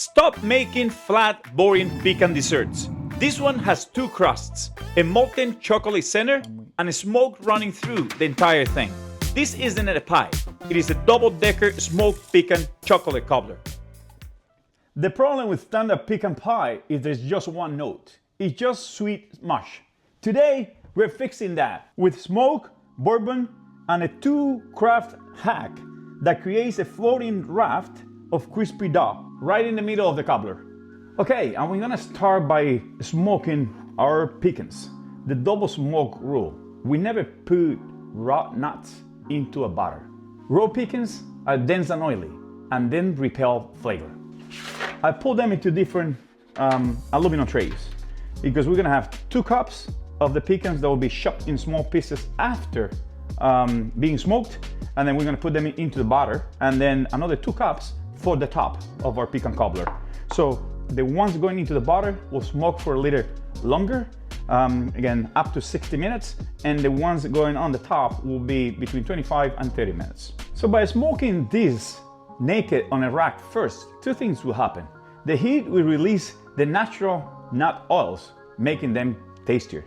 Stop making flat, boring pecan desserts. This one has two crusts, a molten chocolate center and a smoke running through the entire thing. This isn't a pie, it is a double-decker smoked pecan chocolate cobbler. The problem with standard pecan pie is there's just one note. It's just sweet mush. Today, we're fixing that with smoke, bourbon, and a two-craft hack that creates a floating raft of crispy dough right in the middle of the cobbler. Okay, and we're gonna start by smoking our pecans. The double smoke rule. We never put raw nuts into a batter. Raw pecans are dense and oily and then repel flavor. I pull them into different aluminum trays because we're gonna have 2 cups of the pecans that will be chopped in small pieces after being smoked, and then we're gonna put them into the batter, and then another 2 cups for the top of our pecan cobbler. So the ones going into the batter will smoke for a little longer, again up to 60 minutes, and the ones going on the top will be between 25 and 30 minutes. So by smoking these naked on a rack first, 2 things will happen. The heat will release the natural nut oils, making them tastier.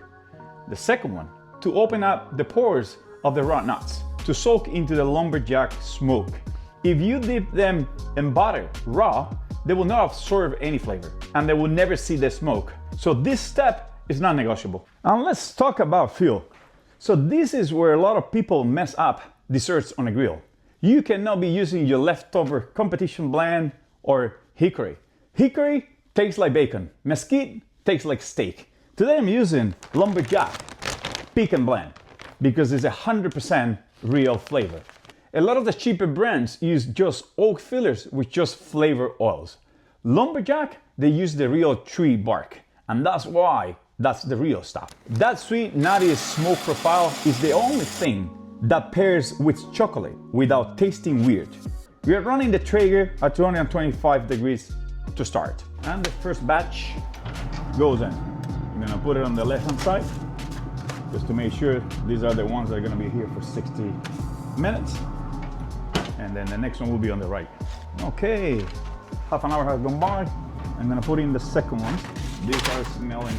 The second one, to open up the pores of the raw nuts to soak into the lumberjack smoke. If you dip them in butter raw, they will not absorb any flavor and they will never see the smoke. So this step is not negotiable. And let's talk about fuel. So this is where a lot of people mess up desserts on a grill. You cannot be using your leftover competition blend or hickory. Hickory tastes like bacon. Mesquite tastes like steak. Today I'm using Lumberjack Pecan Blend because it's 100% real flavor. A lot of the cheaper brands use just oak fillers with just flavor oils. Lumberjack, they use the real tree bark, and that's why that's the real stuff. That sweet, nutty smoke profile is the only thing that pairs with chocolate without tasting weird. We are running the Traeger at 225 degrees to start. And the first batch goes in. I'm gonna put it on the left-hand side, just to make sure these are the ones that are gonna be here for 60 minutes. And then the next one will be on the right. Okay, half an hour has gone by. I'm gonna put in the second one. These are smelling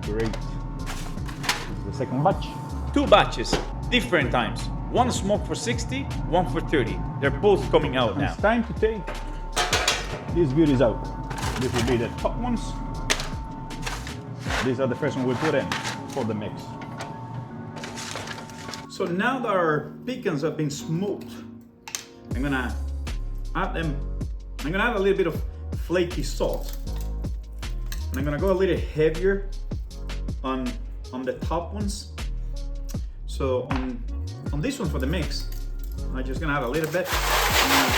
great. This is the second batch. 2 batches, different times. One smoked for 60, one for 30. They're both coming out now. It's time to take these beauties out. This will be the top ones. These are the first one we put in for the mix. So now that our pecans have been smoked, I'm gonna add them. I'm gonna add a little bit of flaky salt, and I'm gonna go a little heavier on the top ones. So on this one for the mix, I'm just gonna add a little bit. I'm gonna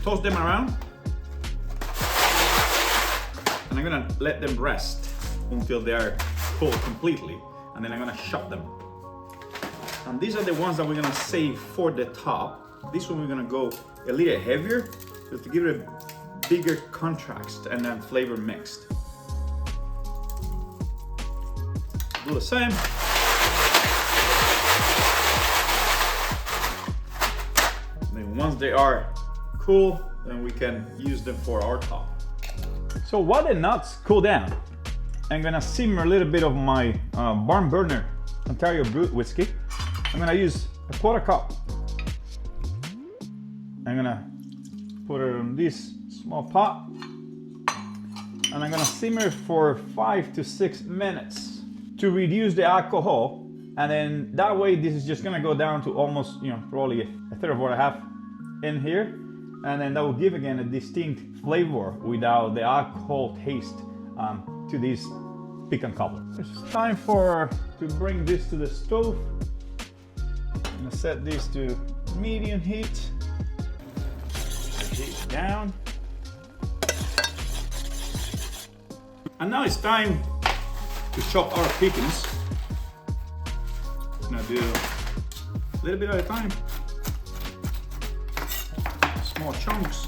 toss them around, and I'm gonna let them rest until they are cold completely, and then I'm gonna chop them. And these are the ones that we're gonna save for the top. This one we're gonna go a little heavier just to give it a bigger contrast and then flavor mixed. Do the same. Then once they are cool, then we can use them for our top. So while the nuts cool down, I'm gonna simmer a little bit of my barn burner Ontario Brut whiskey. I'm gonna use a 1/4 cup. I'm gonna put it in this small pot, and I'm gonna simmer for 5 to 6 minutes to reduce the alcohol, and then that way this is just gonna go down to almost, probably a third of what I have in here, and then that will give again a distinct flavor without the alcohol taste to this pecan cobbler. It's time to bring this to the stove. I'm gonna set this to medium heat. Heat down. And now it's time to chop our pecans. I'm gonna do a little bit at a time. Small chunks.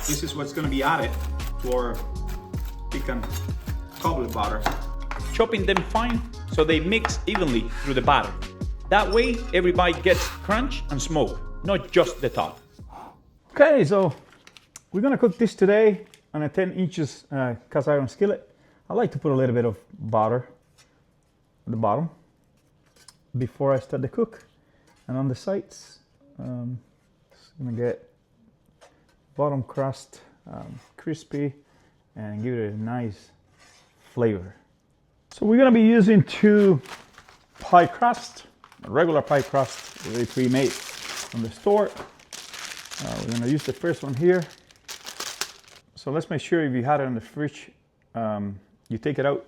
This is what's gonna be added to our pecan cobbler batter. Chopping them fine so they mix evenly through the batter. That way, every bite gets crunch and smoke, not just the top. Okay, so We're gonna cook this today on a 10 inches cast iron skillet. I like to put a little bit of butter at the bottom before I start the cook. And on the sides, it's gonna get bottom crust crispy and give it a nice flavor. So we're gonna be using 2 pie crust, a regular pie crust already pre-made from the store. We're gonna use the first one here. So let's make sure if you had it in the fridge, you take it out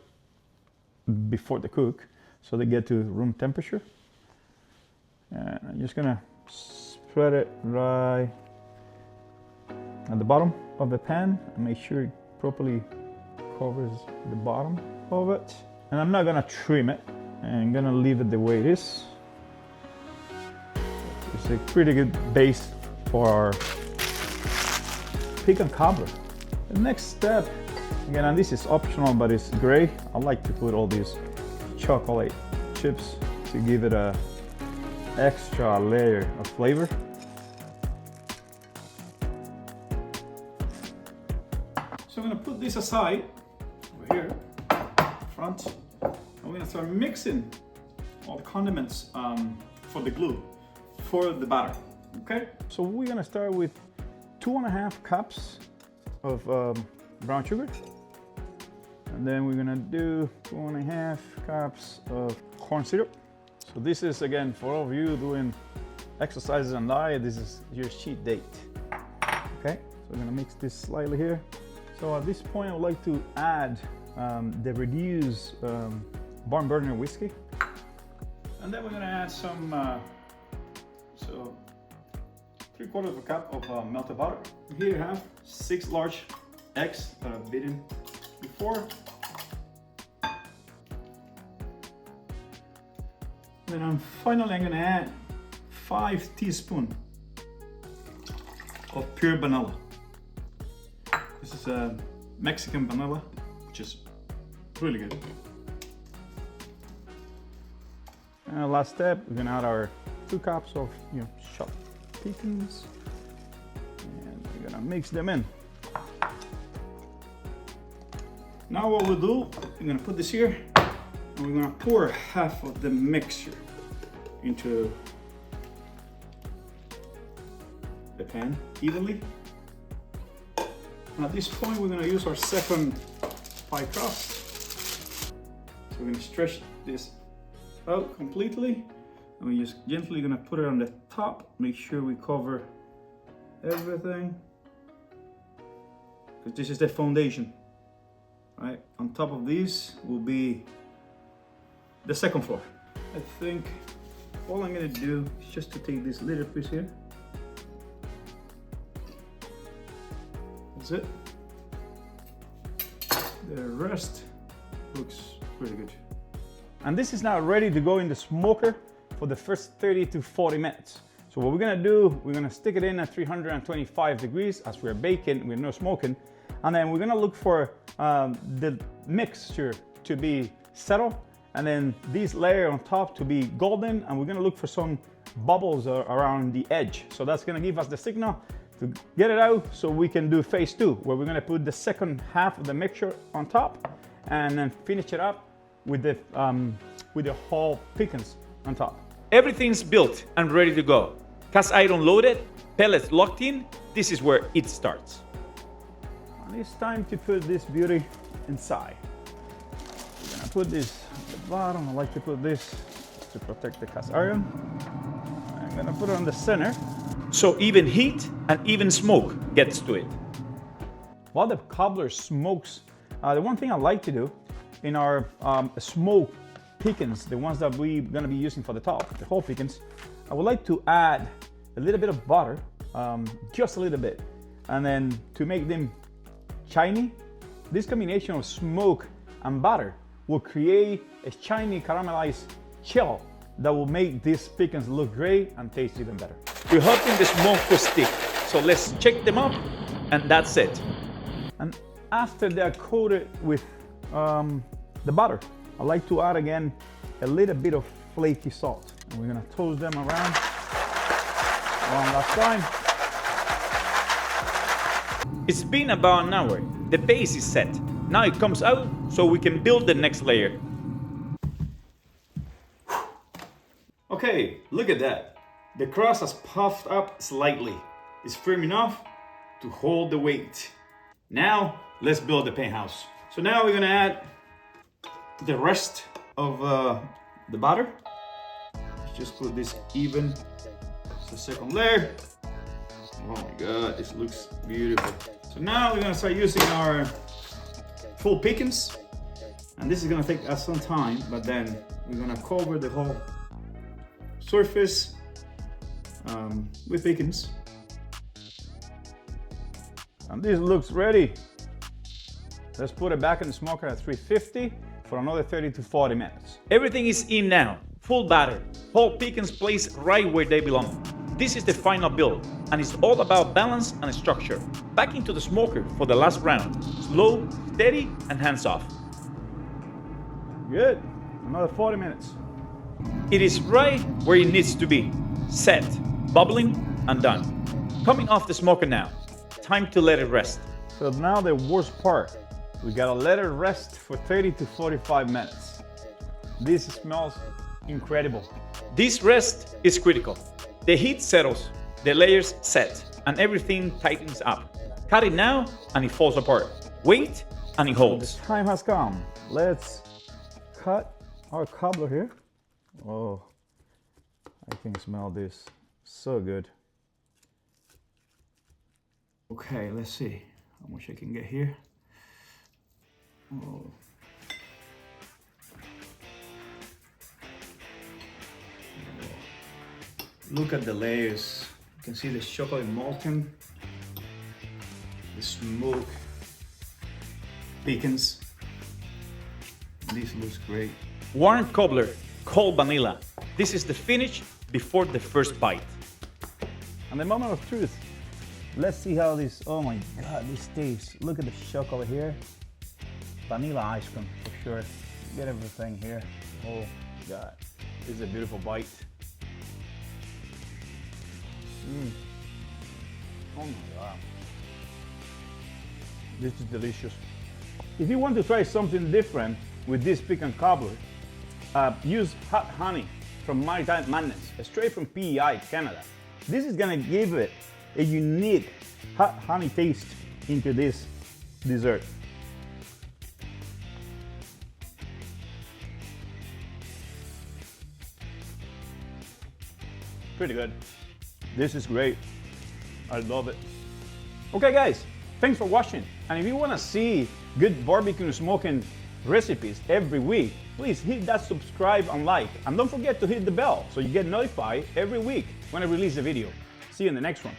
before the cook so they get to room temperature. And I'm just gonna spread it right at the bottom of the pan and make sure it properly covers the bottom of it. And I'm not gonna trim it, I'm gonna leave it the way it is. It's a pretty good base for our pecan cobbler. The next step, again, and this is optional, but it's great. I like to put all these chocolate chips to give it a extra layer of flavor. So I'm gonna put this aside over here, front. I'm gonna start mixing all the condiments for the glue, for the batter, okay? So we're gonna start with 2.5 cups of brown sugar. And then we're gonna do 2.5 cups of corn syrup. So this is, again, for all of you doing exercises and diet, this is your cheat date. Okay, so we're gonna mix this slightly here. So at this point, I would like to add the reduced barn burner whiskey. And then we're gonna add some, so 3/4 cup of melted butter. Here you have 6 large eggs that I've beaten before. Then finally I'm gonna add 5 teaspoons of pure vanilla. This is a Mexican vanilla, which is really good. And last step, we're gonna add our 2 cups of chopped pecans, and we're gonna mix them in. Now what we'll do, I'm gonna put this here, and we're gonna pour half of the mixture into the pan evenly. And at this point, we're gonna use our second pie crust. So we're gonna stretch this out completely, and we're just gently gonna put it on the top. Make sure we cover everything, because this is the foundation. Right, on top of these will be the second floor. I think all I'm gonna do is just to take this little piece here. That's it. The rest looks pretty good. And this is now ready to go in the smoker for the first 30 to 40 minutes. So what we're gonna do, we're gonna stick it in at 325 degrees as we're baking, we're not smoking. And then we're gonna look for the mixture to be settled, and then this layer on top to be golden, and we're gonna look for some bubbles around the edge. So that's gonna give us the signal to get it out so we can do phase 2, where we're gonna put the second half of the mixture on top and then finish it up with the whole pecans on top. Everything's built and ready to go. Cast iron loaded, pellets locked in. This is where it starts. And it's time to put this beauty inside. We're gonna put this at the bottom. I like to put this to protect the cast iron. I'm gonna put it on the center, so even heat and even smoke gets to it. While the cobbler smokes, the one thing I like to do in our smoked pecans, the ones that we're gonna be using for the top, the whole pecans, I would like to add a little bit of butter, just a little bit, and then to make them shiny. This combination of smoke and butter will create a shiny caramelized shell that will make these pecans look great and taste even better. We're hoping the smoke to stick, so let's check them up, and that's it. And after they're coated with the butter, I like to add again a little bit of flaky salt. And we're gonna toast them around one last time. It's been about an hour. The base is set. Now it comes out so we can build the next layer. Okay, look at that. The crust has puffed up slightly. It's firm enough to hold the weight. Now, let's build the penthouse. So now we're gonna add the rest of the batter. Let's just put this even. It's the second layer. Oh my God, this looks beautiful. So now we're gonna start using our full pecans. And this is gonna take us some time, but then we're gonna cover the whole surface with pecans. And this looks ready. Let's put it back in the smoker at 350 for another 30 to 40 minutes. Everything is in now, full batter. Whole pecans placed right where they belong. This is the final build, and it's all about balance and structure. Back into the smoker for the last round. Slow, steady, and hands off. Good, another 40 minutes. It is right where it needs to be. Set, bubbling, and done. Coming off the smoker now. Time to let it rest. So now the worst part. We gotta let it rest for 30 to 45 minutes. This smells incredible. This rest is critical. The heat settles, the layers set, and everything tightens up. Cut it now, and it falls apart. Wait, and it holds. The time has come. Let's cut our cobbler here. Oh, I can smell this. So good. Okay, let's see how much I can get here. Oh. Look at the layers. You can see the chocolate molten, the smoke, pecans. This looks great. Warm cobbler, cold vanilla. This is the finish before the first bite. And the moment of truth. Let's see how this, oh my God, this tastes. Look at the chocolate here. Vanilla ice cream for sure. Get everything here. Oh God, this is a beautiful bite. Oh my God. This is delicious. If you want to try something different with this pecan cobbler, use hot honey from Maritime Madness, straight from PEI, Canada. This is gonna give it a unique hot honey taste into this dessert. Pretty good. This is great. I love it. Okay guys, thanks for watching. And if you wanna see good barbecue smoking recipes every week, please hit that subscribe and like. And don't forget to hit the bell so you get notified every week when I release a video. See you in the next one.